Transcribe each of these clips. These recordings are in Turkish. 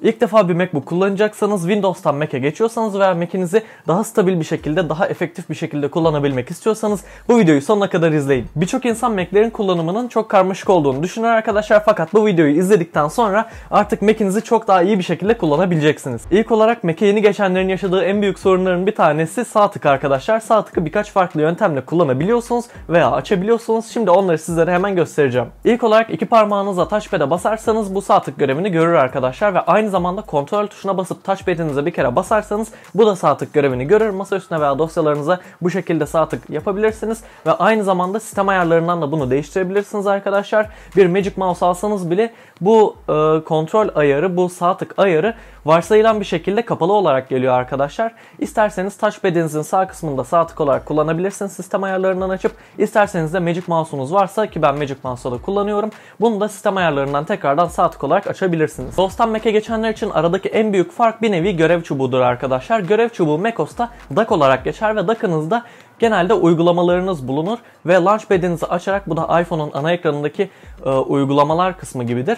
İlk defa bir MacBook kullanacaksanız, Windows'tan Mac'e geçiyorsanız veya Mac'inizi daha stabil bir şekilde, daha efektif bir şekilde kullanabilmek istiyorsanız bu videoyu sonuna kadar izleyin. Birçok insan Mac'lerin kullanımının çok karmaşık olduğunu düşünür arkadaşlar, fakat bu videoyu izledikten sonra artık Mac'inizi çok daha iyi bir şekilde kullanabileceksiniz. İlk olarak Mac'e yeni geçenlerin yaşadığı en büyük sorunların bir tanesi sağ tık arkadaşlar. Sağ tıkı birkaç farklı yöntemle kullanabiliyorsunuz veya açabiliyorsunuz. Şimdi onları sizlere hemen göstereceğim. İlk olarak iki parmağınızla touchpad'e basarsanız bu sağ tık görevini görür arkadaşlar ve aynı zamanda kontrol tuşuna basıp touchpad'inize bir kere basarsanız bu da sağ tık görevini görür. Masa üstüne veya dosyalarınıza bu şekilde sağ tık yapabilirsiniz ve aynı zamanda sistem ayarlarından da bunu değiştirebilirsiniz arkadaşlar. Bir Magic Mouse alsanız bile bu kontrol ayarı, bu sağ tık ayarı varsayılan bir şekilde kapalı olarak geliyor arkadaşlar. İsterseniz touchpad'inizin sağ kısmında sağ tık olarak kullanabilirsiniz sistem ayarlarından açıp. İsterseniz de Magic Mouse'unuz varsa, ki ben Magic Mouse'da da kullanıyorum, bunu da sistem ayarlarından tekrardan sağ tık olarak açabilirsiniz. DOS'tan Mac'e geçenler için aradaki en büyük fark bir nevi görev çubuğudur arkadaşlar. Görev çubuğu macOS'ta dock olarak geçer ve dock'ınızda genelde uygulamalarınız bulunur ve Launchpad'inizi açarak, bu da iPhone'un ana ekranındaki uygulamalar kısmı gibidir,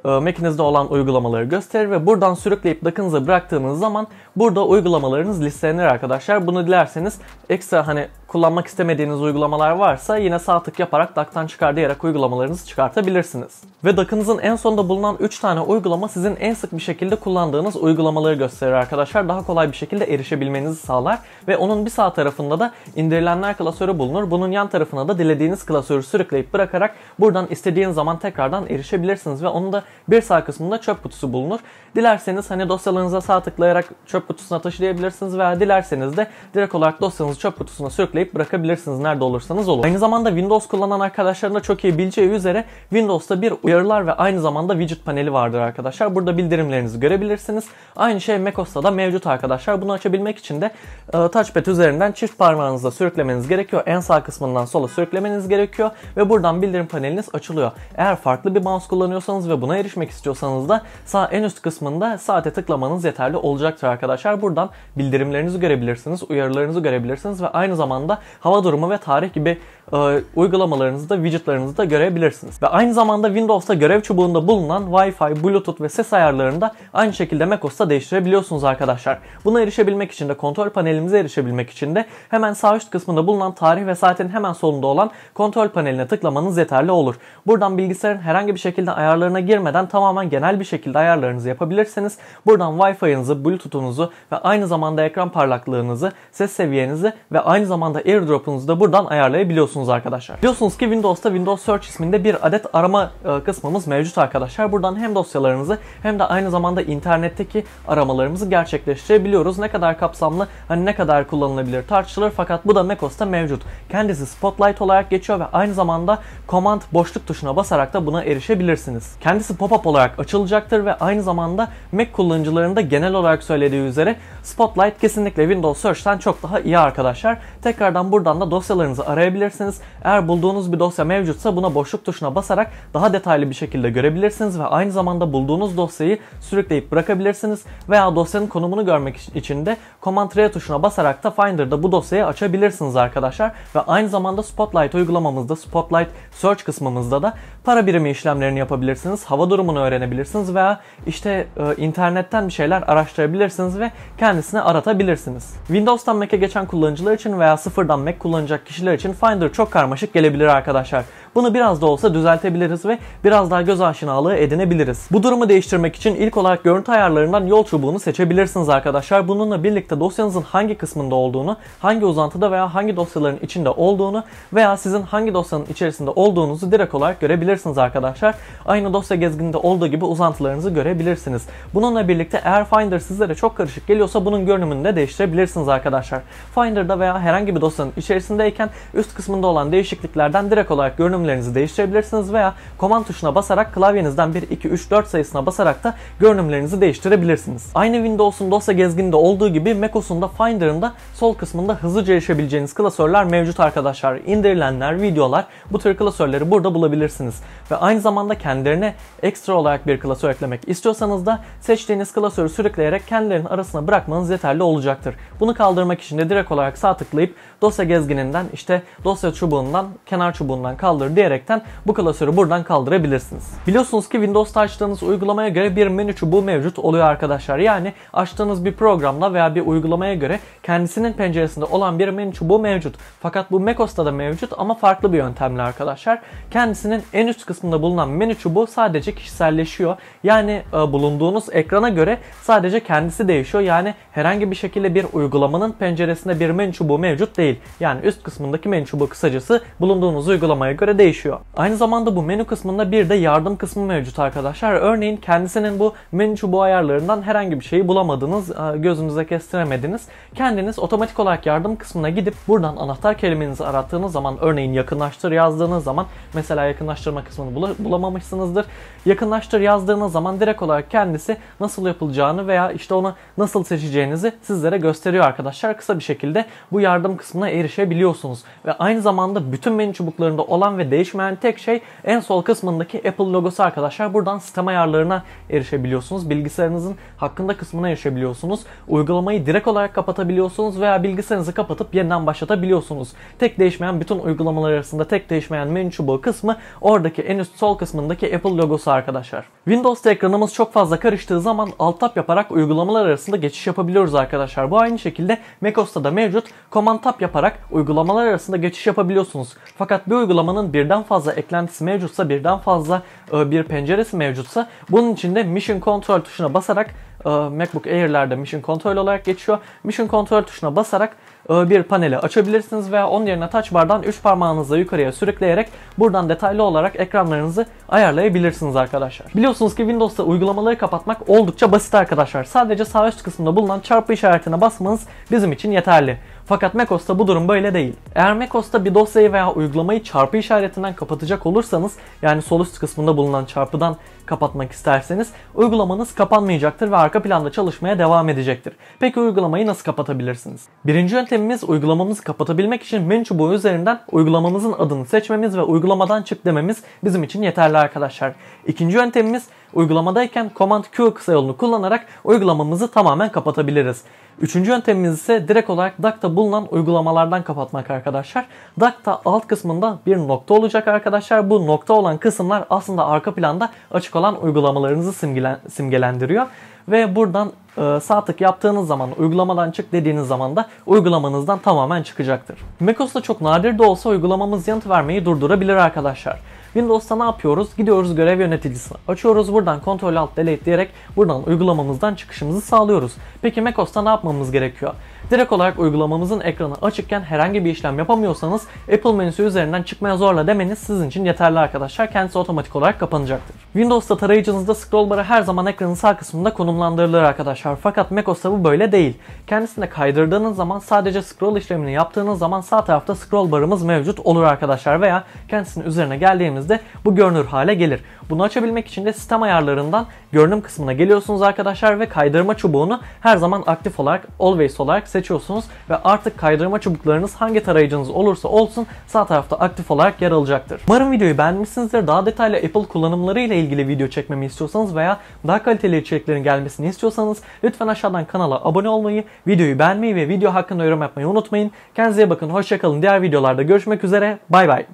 Mac'inizde olan uygulamaları gösterir ve buradan sürükleyip dock'ınıza bıraktığınız zaman burada uygulamalarınız listelenir arkadaşlar. Bunu dilerseniz ekstra kullanmak istemediğiniz uygulamalar varsa yine sağ tık yaparak dock'tan çıkar diyerek uygulamalarınızı çıkartabilirsiniz. Ve dock'ınızın en sonunda bulunan 3 tane uygulama sizin en sık bir şekilde kullandığınız uygulamaları gösterir arkadaşlar. Daha kolay bir şekilde erişebilmenizi sağlar ve onun bir sağ tarafında da indirilenler klasörü bulunur. Bunun yan tarafına da dilediğiniz klasörü sürükleyip bırakarak buradan istediğiniz zaman tekrardan erişebilirsiniz ve onun da bir sağ kısmında çöp kutusu bulunur. Dilerseniz dosyalarınıza sağ tıklayarak çöp kutusuna taşıyabilirsiniz veya dilerseniz de direkt olarak dosyanızı çöp kutusuna sürükleyip bırakabilirsiniz nerede olursanız olun. Aynı zamanda Windows kullanan arkadaşların da çok iyi bileceği üzere Windows'ta bir uyarılar ve aynı zamanda widget paneli vardır arkadaşlar. Burada bildirimlerinizi görebilirsiniz. Aynı şey macOS'ta da mevcut arkadaşlar. Bunu açabilmek için de touchpad üzerinden çift parmağınızla sürüklemeniz gerekiyor. En sağ kısmından sola sürüklemeniz gerekiyor ve buradan bildirim paneliniz açılıyor. Eğer farklı bir mouse kullanıyorsanız ve buna erişmek istiyorsanız da sağ en üst kısmında saate tıklamanız yeterli olacaktır arkadaşlar. Buradan bildirimlerinizi görebilirsiniz, uyarılarınızı görebilirsiniz ve aynı zamanda hava durumu ve tarih gibi uygulamalarınızı da, widgetlarınızı da görebilirsiniz. Ve aynı zamanda Windows'ta görev çubuğunda bulunan Wi-Fi, Bluetooth ve ses ayarlarını da aynı şekilde macOS'ta değiştirebiliyorsunuz arkadaşlar. Buna erişebilmek için de, kontrol panelimize erişebilmek için de hemen sağ üst kısmında bulunan tarih ve saatin hemen solunda olan kontrol paneline tıklamanız yeterli olur. Buradan bilgisayarın herhangi bir şekilde ayarlarına girmeden tamamen genel bir şekilde ayarlarınızı yapabilirsiniz. Buradan Wi-Fi'nizi, Bluetooth'unuzu ve aynı zamanda ekran parlaklığınızı, ses seviyenizi ve aynı zamanda AirDrop'unuzu da buradan ayarlayabiliyorsunuz arkadaşlar. Biliyorsunuz ki Windows'ta Windows Search isminde bir adet arama kısmımız mevcut arkadaşlar. Buradan hem dosyalarınızı hem de aynı zamanda internetteki aramalarımızı gerçekleştirebiliyoruz. Ne kadar kapsamlı, ne kadar kullanılabilir tartışılır, fakat bu da macOS'ta mevcut. Kendisi Spotlight olarak geçiyor ve aynı zamanda Command boşluk tuşuna basarak da buna erişebilirsiniz. Kendisi pop-up olarak açılacaktır ve aynı zamanda Mac kullanıcılarında genel olarak söylediği üzere Spotlight kesinlikle Windows Search'ten çok daha iyi arkadaşlar. Tekrardan buradan da dosyalarınızı arayabilirsiniz. Eğer bulduğunuz bir dosya mevcutsa buna boşluk tuşuna basarak daha detaylı bir şekilde görebilirsiniz ve aynı zamanda bulduğunuz dosyayı sürükleyip bırakabilirsiniz veya dosyanın konumunu görmek için de Command R tuşuna basarak da Finder'da bu dosyayı açabilirsiniz arkadaşlar. Ve aynı zamanda Spotlight uygulamamızda, Spotlight Search kısmımızda da para birimi işlemlerini yapabilirsiniz, hava durumunu öğrenebilirsiniz veya internetten bir şeyler araştırabilirsiniz ve kendisini aratabilirsiniz. Windows'tan Mac'e geçen kullanıcılar için veya sıfırdan Mac kullanacak kişiler için Finder çok karmaşık gelebilir arkadaşlar. Bunu biraz da olsa düzeltebiliriz ve biraz daha göz aşinalığı edinebiliriz. Bu durumu değiştirmek için ilk olarak görüntü ayarlarından yol çubuğunu seçebilirsiniz arkadaşlar. Bununla birlikte dosyanızın hangi kısmında olduğunu, hangi uzantıda veya hangi dosyaların içinde olduğunu veya sizin hangi dosyanın içerisinde olduğunuzu direkt olarak görebilirsiniz arkadaşlar. Aynı dosya gezgininde olduğu gibi uzantılarınızı görebilirsiniz. Bununla birlikte eğer Finder sizlere çok karışık geliyorsa bunun görünümünü de değiştirebilirsiniz arkadaşlar. Finder'da veya herhangi bir dosyanın içerisindeyken üst kısmında olan değişikliklerden direkt olarak görünümlerinizi değiştirebilirsiniz veya Command tuşuna basarak klavyenizden 1, 2, 3, 4 sayısına basarak da görünümlerinizi değiştirebilirsiniz. Aynı Windows'un dosya gezgininde olduğu gibi macOS'un da Finder'ın da sol kısmında hızlıca erişebileceğiniz klasörler mevcut arkadaşlar. İndirilenler, videolar, bu tür klasörleri burada bulabilirsiniz. Ve aynı zamanda kendilerine ekstra olarak bir klasör eklemek istiyorsanız da seçtiğiniz klasörü sürükleyerek kendilerinin arasına bırakmanız yeterli olacaktır. Bunu kaldırmak için de direkt olarak sağ tıklayıp dosya gezgininden, dosya çubuğundan, kenar çubuğundan kaldır kullanmıyorum diyerekten bu klasörü buradan kaldırabilirsiniz. Biliyorsunuz ki Windows'ta açtığınız uygulamaya göre bir menü çubuğu mevcut oluyor arkadaşlar. Yani açtığınız bir programla veya bir uygulamaya göre kendisinin penceresinde olan bir menü çubuğu mevcut. Fakat bu macOS'ta da mevcut ama farklı bir yöntemle arkadaşlar. Kendisinin en üst kısmında bulunan menü çubuğu sadece kişiselleşiyor. Yani bulunduğunuz ekrana göre sadece kendisi değişiyor. Yani herhangi bir şekilde bir uygulamanın penceresinde bir menü çubuğu mevcut değil. Yani üst kısmındaki menü çubuğu kısacası bulunduğunuz uygulamaya göre değişiyor. Aynı zamanda bu menü kısmında bir de yardım kısmı mevcut arkadaşlar. Örneğin kendisinin bu menü çubuğu ayarlarından herhangi bir şeyi bulamadınız, gözünüze kestiremediniz. Kendiniz otomatik olarak yardım kısmına gidip buradan anahtar kelimenizi arattığınız zaman, örneğin yakınlaştır yazdığınız zaman, mesela yakınlaştırma kısmını bulamamışsınızdır. Yakınlaştır yazdığınız zaman direkt olarak kendisi nasıl yapılacağını veya işte onu nasıl seçeceğinizi sizlere gösteriyor arkadaşlar. Kısa bir şekilde bu yardım kısmına erişebiliyorsunuz. Ve aynı zamanda bütün menü çubuklarında olan ve değişmeyen tek şey en sol kısmındaki Apple logosu arkadaşlar. Buradan sistem ayarlarına erişebiliyorsunuz. Bilgisayarınızın hakkında kısmına erişebiliyorsunuz. Uygulamayı direkt olarak kapatabiliyorsunuz veya bilgisayarınızı kapatıp yeniden başlatabiliyorsunuz. Tek değişmeyen, bütün uygulamalar arasında tek değişmeyen menü çubuğu kısmı oradaki en üst sol kısmındaki Apple logosu arkadaşlar. Windows'ta ekranımız çok fazla karıştığı zaman Alt Tab yaparak uygulamalar arasında geçiş yapabiliyoruz arkadaşlar. Bu aynı şekilde macOS'ta da mevcut. Command Tab yaparak uygulamalar arasında geçiş yapabiliyorsunuz. Fakat bir uygulamanın birden fazla eklentisi mevcutsa, birden fazla bir penceresi mevcutsa, bunun için de Mission Control tuşuna basarak, MacBook Air'lerde Mission Control olarak geçiyor. Mission Control tuşuna basarak bir paneli açabilirsiniz veya onun yerine touch bar'dan 3 parmağınızla yukarıya sürükleyerek buradan detaylı olarak ekranlarınızı ayarlayabilirsiniz arkadaşlar. Biliyorsunuz ki Windows'ta uygulamaları kapatmak oldukça basit arkadaşlar. Sadece sağ üst kısmında bulunan çarpı işaretine basmanız bizim için yeterli. Fakat macOS'ta bu durum böyle değil. Eğer macOS'ta bir dosyayı veya uygulamayı çarpı işaretinden kapatacak olursanız, yani sol üst kısmında bulunan çarpıdan kapatmak isterseniz, uygulamanız kapanmayacaktır ve arka planda çalışmaya devam edecektir. Peki uygulamayı nasıl kapatabilirsiniz? Birinci yöntemimiz, uygulamamızı kapatabilmek için menü çubuğu üzerinden uygulamamızın adını seçmemiz ve uygulamadan çık dememiz bizim için yeterli arkadaşlar. İkinci yöntemimiz, uygulamadayken Command Q kısa yolunu kullanarak uygulamamızı tamamen kapatabiliriz. Üçüncü yöntemimiz ise direkt olarak DAC'ta bulunan uygulamalardan kapatmak arkadaşlar. DAC'ta alt kısmında bir nokta olacak arkadaşlar. Bu nokta olan kısımlar aslında arka planda açık olan uygulamalarınızı simgelendiriyor. Ve buradan sağ tık yaptığınız zaman, uygulamadan çık dediğiniz zaman da uygulamanızdan tamamen çıkacaktır. macOS'ta çok nadir de olsa uygulamamız yanıt vermeyi durdurabilir arkadaşlar. Windows'ta ne yapıyoruz? Gidiyoruz görev yöneticisini açıyoruz. Buradan Ctrl Alt Delete diyerek buradan uygulamamızdan çıkışımızı sağlıyoruz. Peki macOS'ta ne yapmamız gerekiyor? Direkt olarak uygulamamızın ekranı açıkken herhangi bir işlem yapamıyorsanız Apple menüsü üzerinden çıkmaya zorla demeniz sizin için yeterli arkadaşlar. Kendisi otomatik olarak kapanacaktır. Windows'ta tarayıcınızda scroll barı her zaman ekranın sağ kısmında konumlandırılır arkadaşlar. Fakat macOS'ta bu böyle değil. Kendisine kaydırdığınız zaman, sadece scroll işlemini yaptığınız zaman sağ tarafta scroll barımız mevcut olur arkadaşlar. Veya kendisinin üzerine geldiğimizde bu görünür hale gelir. Bunu açabilmek için de sistem ayarlarından görünüm kısmına geliyorsunuz arkadaşlar ve kaydırma çubuğunu her zaman aktif olarak, always olarak seçiyorsunuz ve artık kaydırma çubuklarınız hangi tarayıcınız olursa olsun sağ tarafta aktif olarak yer alacaktır. Umarım videoyu beğenmişsinizdir. Daha detaylı Apple kullanımları ile ilgili video çekmemi istiyorsanız veya daha kaliteli içeriklerin gelmesini istiyorsanız lütfen aşağıdan kanala abone olmayı, videoyu beğenmeyi ve video hakkında yorum yapmayı unutmayın. Kendinize iyi bakın, hoşça kalın. Diğer videolarda görüşmek üzere. Bay bay.